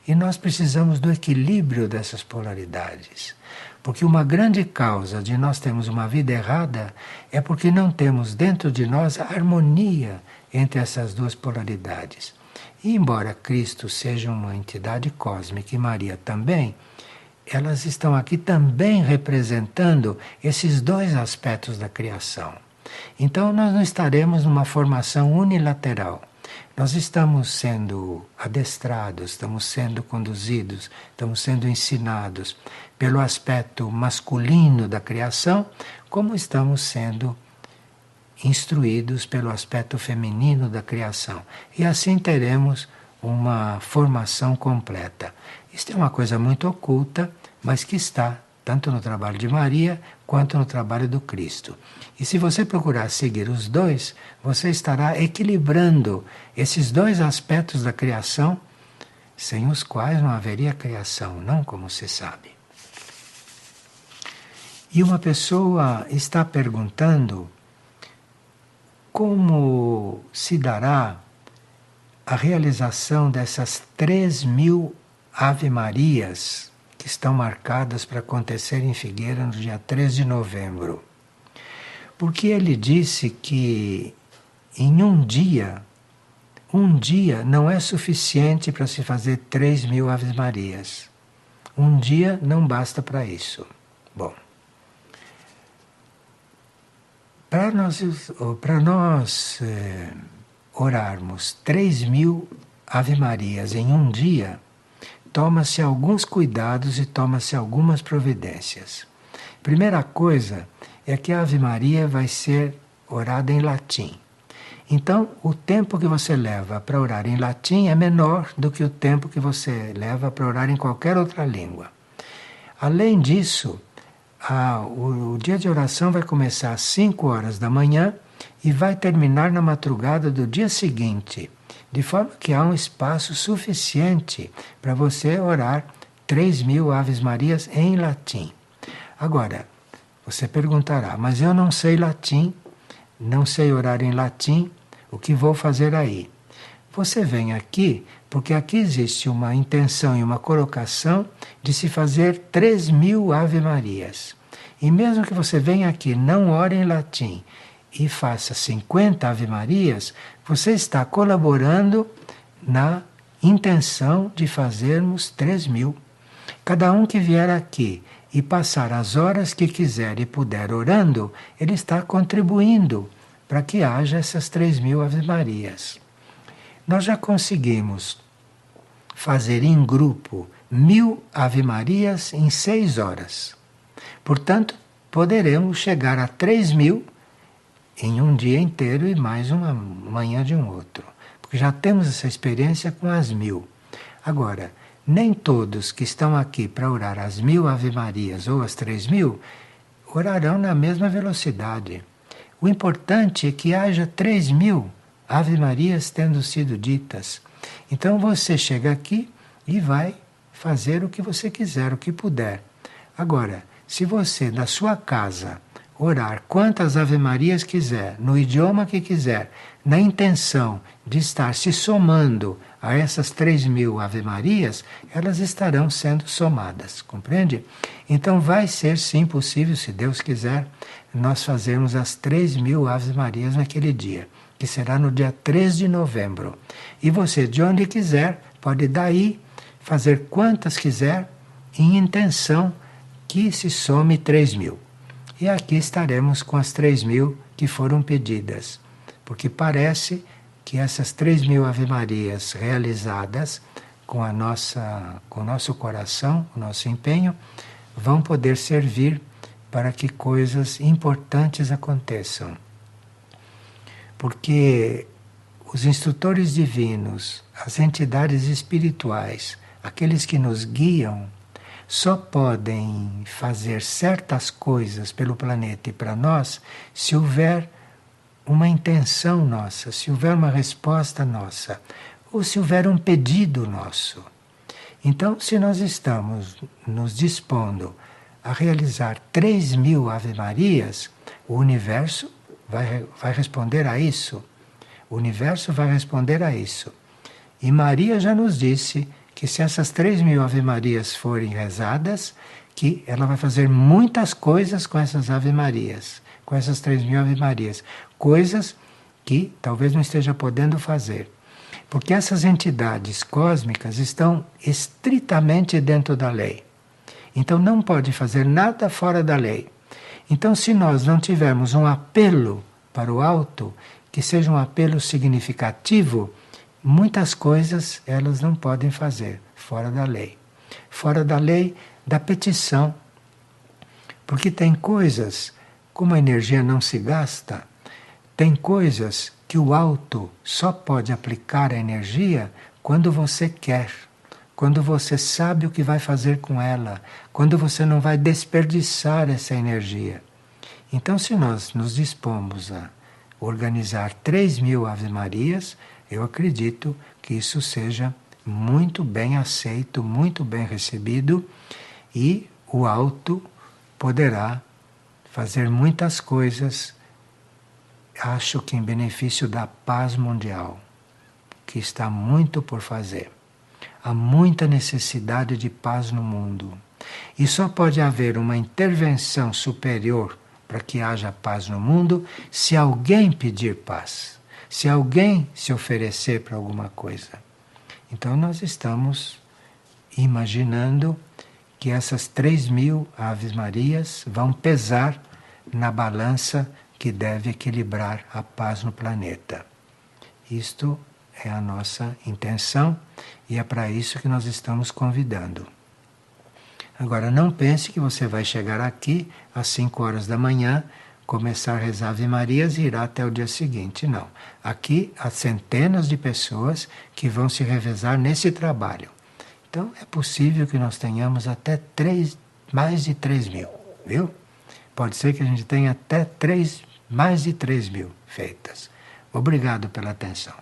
E nós precisamos do equilíbrio dessas polaridades. Porque uma grande causa de nós termos uma vida errada é porque não temos dentro de nós a harmonia entre essas duas polaridades. E embora Cristo seja uma entidade cósmica e Maria também, elas estão aqui também representando esses dois aspectos da criação. Então nós não estaremos numa formação unilateral. Nós estamos sendo adestrados, estamos sendo conduzidos, estamos sendo ensinados pelo aspecto masculino da criação, como estamos sendo instruídos pelo aspecto feminino da criação. E assim teremos uma formação completa. Isto é uma coisa muito oculta, mas que está tanto no trabalho de Maria quanto no trabalho do Cristo. E se você procurar seguir os dois, você estará equilibrando esses dois aspectos da criação, sem os quais não haveria criação, não, como se sabe. E uma pessoa está perguntando como se dará a realização dessas 3.000 Ave Marias que que estão marcadas para acontecer em Figueira no dia 3 de novembro. Porque ele disse que em um dia não é suficiente para se fazer 3.000 Aves Marias. Um dia não basta para isso. Bom, para nós orarmos 3.000 Ave Marias em um dia, toma-se alguns cuidados e toma-se algumas providências. Primeira coisa é que a Ave Maria vai ser orada em latim. Então, o tempo que você leva para orar em latim é menor do que o tempo que você leva para orar em qualquer outra língua. Além disso, o dia de oração vai começar às 5 horas da manhã e vai terminar na madrugada do dia seguinte, de forma que há um espaço suficiente para você orar 3.000 Aves Marias em latim. Agora, você perguntará, mas eu não sei latim, não sei orar em latim, o que vou fazer aí? Você vem aqui porque aqui existe uma intenção e uma colocação de se fazer 3.000 Ave Marias. E mesmo que você venha aqui, não ore em latim e faça 50 Ave Marias, você está colaborando na intenção de fazermos 3.000. Cada um que vier aqui e passar as horas que quiser e puder orando, ele está contribuindo para que haja essas 3.000 Ave Marias. Nós já conseguimos fazer em grupo 1.000 Ave Marias em 6 horas. Portanto, poderemos chegar a 3.000 em um dia inteiro e mais uma manhã de um outro. Porque já temos essa experiência com as 1.000. Agora, nem todos que estão aqui para orar as 1.000 Ave Marias ou as 3.000 orarão na mesma velocidade. O importante é que haja 3.000 Ave Marias tendo sido ditas. Então você chega aqui e vai fazer o que você quiser, o que puder. Agora, se você na sua casa orar quantas Ave Marias quiser, no idioma que quiser, na intenção de estar se somando a essas 3.000 Ave Marias, elas estarão sendo somadas, compreende? Então vai ser sim possível, se Deus quiser, nós fazermos as 3.000 Ave Marias naquele dia, que será no dia 3 de novembro. E você, de onde quiser, pode daí fazer quantas quiser, em intenção que se some 3.000. E aqui estaremos com as 3.000 que foram pedidas, porque parece que essas 3.000 Ave Marias realizadas com o nosso coração, o nosso empenho, vão poder servir para que coisas importantes aconteçam. Porque os instrutores divinos, as entidades espirituais, aqueles que nos guiam, só podem fazer certas coisas pelo planeta e para nós se houver uma intenção nossa, se houver uma resposta nossa, ou se houver um pedido nosso. Então, se nós estamos nos dispondo a realizar 3.000 Ave Marias, o universo vai responder a isso. O universo vai responder a isso. E Maria já nos disse que se essas 3.000 Ave Marias forem rezadas, que ela vai fazer muitas coisas com essas Ave Marias, com essas 3.000 Ave Marias. Coisas que talvez não esteja podendo fazer. Porque essas entidades cósmicas estão estritamente dentro da lei. Então não pode fazer nada fora da lei. Então, se nós não tivermos um apelo para o alto, que seja um apelo significativo, muitas coisas elas não podem fazer fora da lei. Fora da lei da petição. Porque tem coisas, como a energia não se gasta, tem coisas que o alto só pode aplicar a energia quando você quer, quando você sabe o que vai fazer com ela, quando você não vai desperdiçar essa energia. Então, se nós nos dispomos a organizar 3.000 Ave Marias, eu acredito que isso seja muito bem aceito, muito bem recebido, e o alto poderá fazer muitas coisas, acho que em benefício da paz mundial, que está muito por fazer. Há muita necessidade de paz no mundo. E só pode haver uma intervenção superior para que haja paz no mundo se alguém pedir paz, se alguém se oferecer para alguma coisa. Então nós estamos imaginando que essas 3.000 Aves Marias vão pesar na balança que deve equilibrar a paz no planeta. Isto é a nossa intenção e é para isso que nós estamos convidando. Agora, não pense que você vai chegar aqui às 5 horas da manhã, começar a rezar Ave Marias e irá até o dia seguinte. Não. Aqui há centenas de pessoas que vão se revezar nesse trabalho. Então, é possível que nós tenhamos até mais de 3.000, viu? Pode ser que a gente tenha até mais de 3.000 feitas. Obrigado pela atenção.